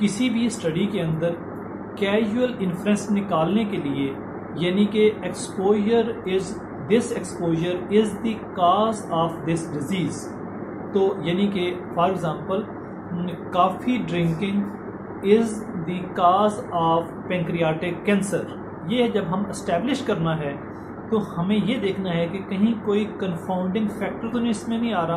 किसी भी स्टडी के अंदर कैजुअल इन्फ्रेंस निकालने के लिए, यानी कि this exposure is the cause of this disease, तो यानी कि for example coffee drinking is the cause of pancreatic cancer, ये जब हम एस्टेब्लिश करना है तो हमें ये देखना है कि कहीं कोई कंफाउंडिंग फैक्टर तो नहीं इसमें नहीं आ रहा।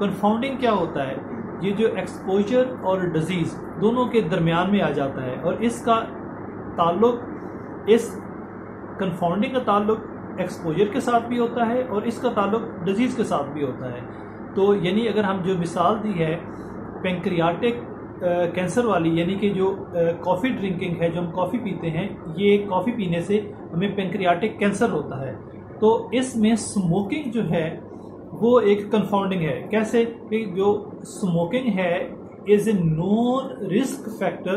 कंफाउंडिंग क्या होता है? ये जो एक्सपोजर और डिजीज़ दोनों के दरमियान में आ जाता है, और इसका ताल्लुक, इस कंफाउंडिंग का ताल्लुक एक्सपोजर के साथ भी होता है और इसका ताल्लुक डिजीज़ के साथ भी होता है। तो यानी अगर हम जो मिसाल दी है पेंक्रियाटिक कैंसर वाली, यानी कि जो कॉफ़ी ड्रिंकिंग है, जो हम कॉफ़ी पीते हैं, ये कॉफ़ी पीने से हमें पेंक्रियाटिक कैंसर होता है। तो इसमें स्मोकिंग जो है वो एक कंफाउंडिंग है। कैसे कि जो स्मोकिंग है is a known risk factor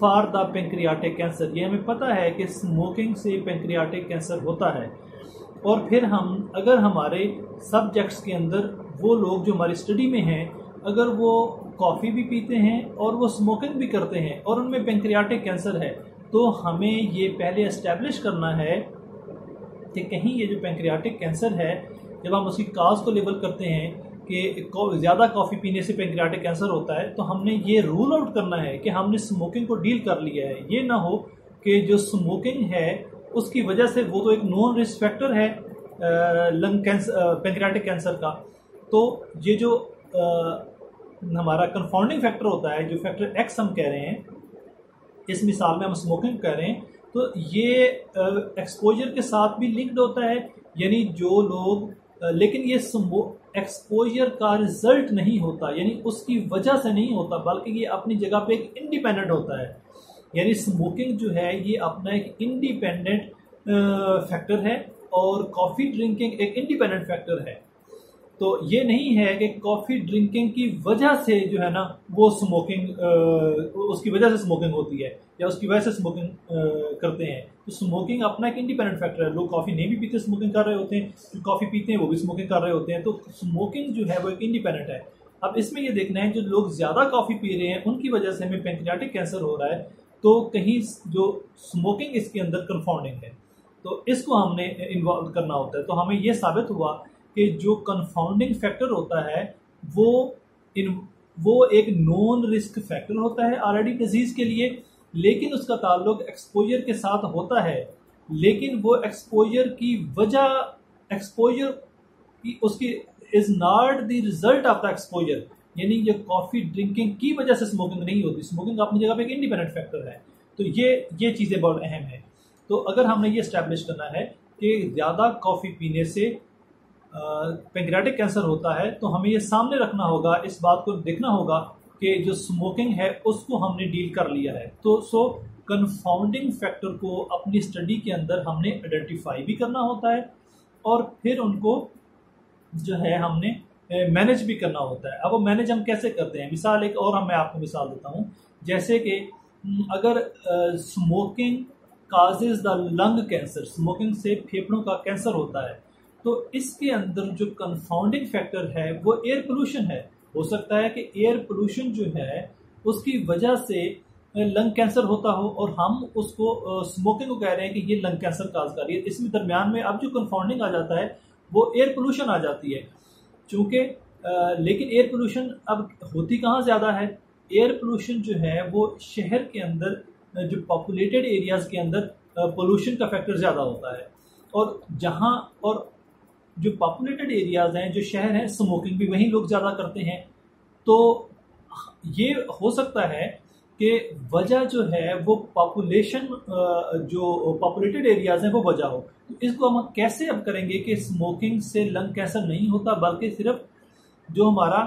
for the pancreatic cancer, ये हमें पता है कि स्मोकिंग से पेंक्रियाटिक कैंसर होता है। और फिर हम अगर हमारे सब्जेक्ट्स के अंदर वो लोग जो हमारी स्टडी में हैं, अगर वो कॉफ़ी भी पीते हैं और वो स्मोकिंग भी करते हैं और उनमें पेंक्रियाटिक कैंसर है, तो हमें ये पहले एस्टेब्लिश करना है कि कहीं ये जो पेंक्रियाटिक कैंसर है, जब हम उसकी काज को लेबल करते हैं कि ज़्यादा कॉफ़ी पीने से पेंक्रियाटिक कैंसर होता है, तो हमने ये रूल आउट करना है कि हमने स्मोकिंग को डील कर लिया है। ये ना हो कि जो स्मोकिंग है उसकी वजह से, वो तो एक नॉन रिस्क फैक्टर है लंग कैंसर, पेंक्रियाटिक कैंसर का, तो ये जो हमारा कंफाउंडिंग फैक्टर होता है, जो फैक्टर एक्स हम कह रहे हैं, इस मिसाल में हम स्मोकिंग कह रहे हैं, तो ये एक्सपोजर के साथ भी लिंक्ड होता है। यानी जो लोग लेकिन ये एक्सपोजर का रिजल्ट नहीं होता, यानी उसकी वजह से नहीं होता, बल्कि ये अपनी जगह पे एक इंडिपेंडेंट होता है। यानी स्मोकिंग जो है ये अपना एक इंडिपेंडेंट फैक्टर है और कॉफ़ी ड्रिंकिंग एक इंडिपेंडेंट फैक्टर है। तो ये नहीं है कि कॉफ़ी ड्रिंकिंग की वजह से जो है ना वो स्मोकिंग, उसकी वजह से स्मोकिंग होती है या उसकी वजह से स्मोकिंग करते हैं। तो स्मोकिंग अपना एक इंडिपेंडेंट फैक्टर है। लोग कॉफ़ी नहीं भी पीते स्मोकिंग कर रहे होते हैं, जो कॉफ़ी पीते हैं वो भी स्मोकिंग कर रहे होते हैं। तो स्मोकिंग जो है वो एक इंडिपेंडेंट है। अब इसमें ये देखना है जो लोग ज़्यादा कॉफ़ी पी रहे हैं उनकी वजह से हमें पेंक्रियाटिक कैंसर हो रहा है, तो कहीं जो स्मोकिंग इसके अंदर कंफाउंडिंग है, तो इसको हमने इन्वॉल्व करना होता है। तो हमें ये साबित हुआ कि जो कंफाउंडिंग फैक्टर होता है वो एक नॉन रिस्क फैक्टर होता है ऑलरेडी डिजीज के लिए, लेकिन उसका ताल्लुक एक्सपोजर के साथ होता है। लेकिन वो एक्सपोजर की वजह, एक्सपोजर की उसकी is not the result of the exposure, यानी ये कॉफ़ी ड्रिंकिंग की वजह से स्मोकिंग नहीं होती। स्मोकिंग अपनी जगह पे एक इंडिपेंडेंट फैक्टर है। तो ये चीज़ें बहुत अहम है। तो अगर हमने ये इस्टेब्लिश करना है कि ज़्यादा कॉफ़ी पीने से पेंक्रियाटिक कैंसर होता है, तो हमें ये सामने रखना होगा, इस बात को देखना होगा कि जो स्मोकिंग है उसको हमने डील कर लिया है। तो कंफाउंडिंग फैक्टर को अपनी स्टडी के अंदर हमने आइडेंटिफाई भी करना होता है और फिर उनको जो है हमने मैनेज भी करना होता है। अब वो मैनेज हम कैसे करते हैं? मिसाल एक और मैं आपको मिसाल देता हूँ, जैसे कि अगर smoking causes the lung cancer, smoking से फेफड़ों का कैंसर होता है, तो इसके अंदर जो कंफाउंडिंग फैक्टर है वो एयर पोल्यूशन है। हो सकता है कि एयर पोल्यूशन जो है उसकी वजह से लंग कैंसर होता हो और हम उसको स्मोकिंग को कह रहे हैं कि ये लंग कैंसर काज कर रही है। इसमें दरमियान में अब जो कंफाउंडिंग आ जाता है वो एयर पोल्यूशन आ जाती है, चूँकि लेकिन एयर पोल्यूशन अब होती कहाँ ज़्यादा है? एयर पोल्यूशन जो है वो शहर के अंदर, जो पॉपुलेटेड एरियाज़ के अंदर पोल्यूशन का फैक्टर ज़्यादा होता है, और जहाँ और जो पॉपुलेटेड एरियाज़ हैं, जो शहर हैं, स्मोकिंग भी वहीं लोग ज़्यादा करते हैं। तो ये हो सकता है कि वजह जो है वो पॉपुलेशन, जो पॉपुलेटेड एरियाज़ हैं वो वजह हो। तो इसको हम कैसे अब करेंगे कि स्मोकिंग से लंग कैंसर नहीं होता, बल्कि सिर्फ जो हमारा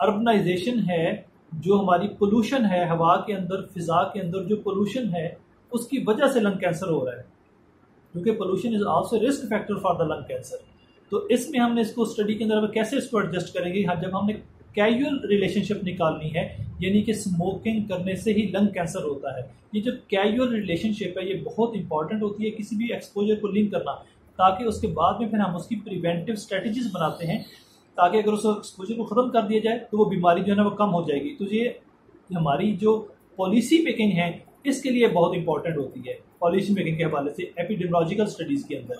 अर्बनाइजेशन है, जो हमारी पोल्यूशन है, हवा के अंदर, फिज़ा के अंदर जो पोल्यूशन है उसकी वजह से लंग कैंसर हो रहा है, क्योंकि pollution is also risk factor for the lung cancer. तो इसमें हमने इसको स्टडी के अंदर कैसे इसको एडजस्ट करेंगे? हाँ, जब हमने कैजुअल रिलेशनशिप निकालनी है, यानी कि स्मोकिंग करने से ही लंग कैंसर होता है, ये जो कैजुअल रिलेशनशिप है ये बहुत इंपॉर्टेंट होती है किसी भी एक्सपोजर को लिंक करना, ताकि उसके बाद में फिर हम उसकी प्रिवेंटिव स्ट्रेटजीज बनाते हैं, ताकि अगर उस एक्सपोजर को ख़त्म कर दिया जाए तो वो बीमारी जो है ना वो कम हो जाएगी। तो ये हमारी जो पॉलिसी मेकिंग है इसके लिए बहुत इंपॉर्टेंट होती है पॉलिसी मेकिंग के हवाले से एपिडेमियोलॉजिकल स्टडीज़ के अंदर।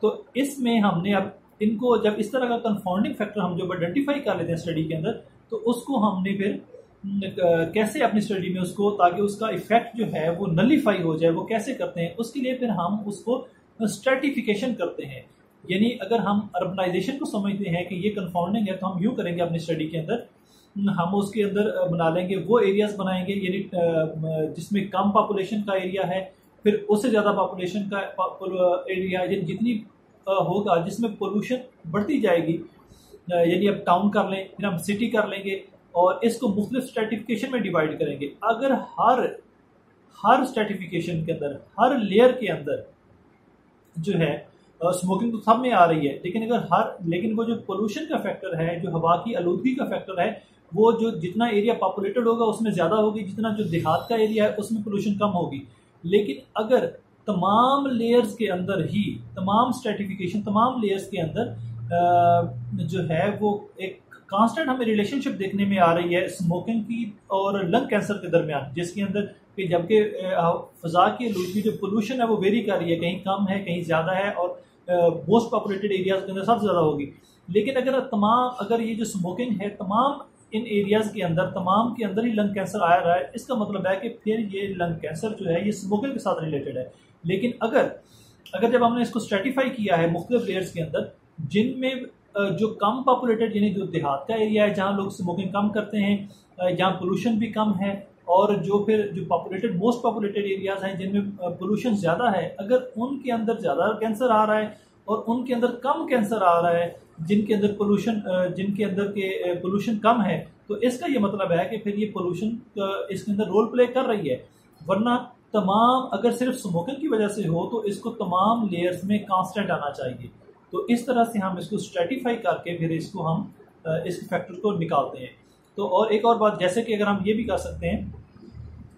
तो इसमें हमने अब इनको जब इस तरह का कंफाउंडिंग फैक्टर हम जब आइडेंटिफाई कर लेते हैं स्टडी के अंदर, तो उसको हमने फिर कैसे अपनी स्टडी में उसको, ताकि उसका इफेक्ट जो है वो नलीफाई हो जाए, वो कैसे करते हैं, उसके लिए फिर हम उसको स्ट्रेटिफिकेशन करते हैं। यानी अगर हम अर्बनाइजेशन को समझते हैं कि ये कंफाउंडिंग है, तो हम यूँ करेंगे अपनी स्टडी के अंदर, हम उसके अंदर बना लेंगे वो एरियाज बनाएंगे यानी जिसमें कम पॉपुलेशन का एरिया है, फिर उससे ज़्यादा पॉपुलेशन का एरिया जितनी होगा जिसमें पोल्यूशन बढ़ती जाएगी, यानी अब टाउन कर लें, फिर हम सिटी कर लेंगे और इसको मुख्तलिफ स्ट्रेटिफिकेशन में डिवाइड करेंगे। अगर हर स्ट्रेटिफिकेशन के अंदर, हर लेयर के अंदर जो है स्मोकिंग तो सब में आ रही है, लेकिन वो जो पोल्यूशन का फैक्टर है, जो हवा की आलूदगी का फैक्टर है, वो जो जितना एरिया पॉपुलेटेड होगा उसमें ज़्यादा होगी, जितना जो देहात का एरिया है उसमें पोल्यूशन कम होगी। लेकिन अगर तमाम लेयर्स के अंदर ही, तमाम स्ट्रेटिफिकेशन, तमाम लेयर्स के अंदर जो है वो एक कांस्टेंट हमें रिलेशनशिप देखने में आ रही है स्मोकिंग की और लंग कैंसर के दरमियान, जिसके अंदर कि जबकि फ़ज़ा की आलूदगी जो पोल्यूशन है वो वेरी कर रही है, कहीं कम है, कहीं ज़्यादा है, और मोस्ट पॉपुलेटेड एरियाज के अंदर सबसे ज़्यादा होगी। लेकिन अगर ये जो स्मोकिंग है तमाम इन एरियाज़ के अंदर, तमाम के अंदर ही लंग कैंसर आ रहा है, इसका मतलब है कि फिर ये लंग कैंसर जो है ये स्मोकिंग के साथ रिलेटेड है। लेकिन अगर जब हमने इसको स्ट्रेटिफाई किया है मुख्तलिफ लेयर्स के अंदर, जिनमें जो कम पॉपुलेटेड यानी जो देहात का एरिया है जहाँ लोग स्मोकिंग कम करते हैं, जहाँ पोल्यूशन भी कम है, और जो पॉपुलेटेड मोस्ट पॉपुलेटेड एरियाज हैं जिनमें पोल्यूशन ज़्यादा है, अगर उनके अंदर ज़्यादा कैंसर आ रहा है और उनके अंदर कम कैंसर आ रहा है जिनके अंदर पोल्यूशन कम है, तो इसका ये मतलब है कि फिर ये पोल्यूशन इसके अंदर रोल प्ले कर रही है। वरना अगर सिर्फ स्मोकिंग की वजह से हो तो इसको तमाम लेयर्स में कांस्टेंट आना चाहिए। तो इस तरह से हम इसको स्ट्रेटिफाई करके फिर इसको हम इस फैक्टर को निकालते हैं। तो और एक और बात, जैसे कि अगर हम ये भी कर सकते हैं,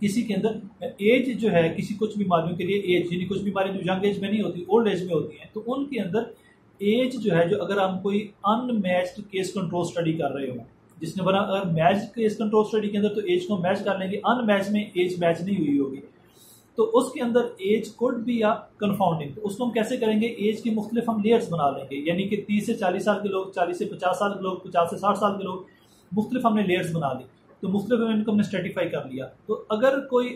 किसी के अंदर एज जो है, किसी कुछ बीमारियों के लिए एज, यानी कुछ बीमारियां जो यंग एज में नहीं होती, ओल्ड एज में होती हैं, तो उनके अंदर एज जो है, जो अगर हम कोई अनमैच्ड केस कंट्रोल स्टडी कर रहे हो, जिसने बना अगर मैच्ड केस कंट्रोल स्टडी के अंदर तो एज को मैच कर लेंगे, अनमैच में एज मैच नहीं हुई होगी, तो उसके अंदर एज कोड भी या कंफाउंडिंग, तो उसको हम कैसे करेंगे, एज की मुख्तलिफ हम लेयर्स बना लेंगे, यानी कि 30 से 40 साल के लोग, 40 से 50 साल के लोग, 50 से 60 साल के लोग, मुख्तलिफ हमने लेयर्स बना ली, तो मुख्तलिफ इनको हमने स्ट्रेटिफाई कर लिया। तो अगर कोई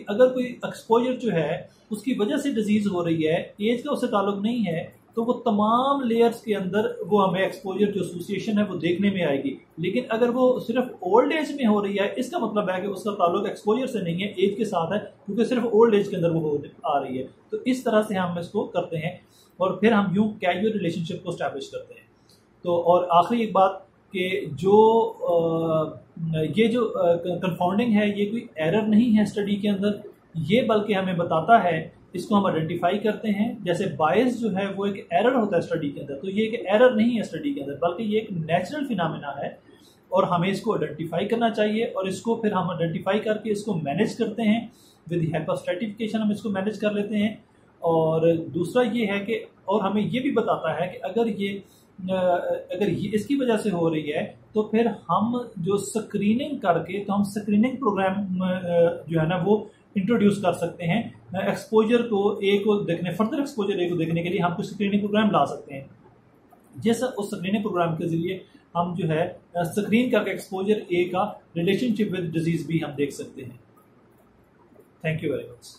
एक्सपोजर जो है उसकी वजह से डिजीज़ हो रही है, एज का उससे ताल्लुक नहीं है, तो वो तमाम लेयर्स के अंदर वो हमें एक्सपोजर जो एसोसिएशन है वो देखने में आएगी। लेकिन अगर वो सिर्फ ओल्ड एज में हो रही है, इसका मतलब है कि उसका ताल्लुक एक्सपोजर से नहीं है, एज के साथ है, क्योंकि सिर्फ ओल्ड एज के अंदर वो आ रही है। तो इस तरह से हम इसको करते हैं और फिर हम यूँ कैजुअल रिलेशनशिप को स्टैब्लिश करते हैं। तो और आखिरी एक बात कि ये जो कंफाउंडिंग है ये कोई एरर नहीं है स्टडी के अंदर, ये बल्कि हमें बताता है, इसको हम आइडेंटिफाई करते हैं। जैसे बायस जो है वो एक एरर होता है स्टडी के अंदर, तो ये एक एरर नहीं है स्टडी के अंदर, बल्कि ये एक नेचुरल फिनोमेना है और हमें इसको आइडेंटिफाई करना चाहिए, और इसको फिर हम आइडेंटिफाई करके इसको मैनेज करते हैं with the help of stratification, हम इसको मैनेज कर लेते हैं। और दूसरा ये है कि और हमें ये भी बताता है कि अगर ये इसकी वजह से हो रही है, तो फिर हम जो स्क्रीनिंग करके, तो हम स्क्रीनिंग प्रोग्राम जो है ना वो इंट्रोड्यूस कर सकते हैं। एक्सपोजर को फर्दर एक्सपोजर ए को देखने के लिए हम कुछ स्क्रीनिंग प्रोग्राम ला सकते हैं, जैसा उस स्क्रीनिंग प्रोग्राम के जरिए हम जो है स्क्रीन करके एक्सपोजर ए का रिलेशनशिप विद डिजीज भी हम देख सकते हैं। Thank you very much.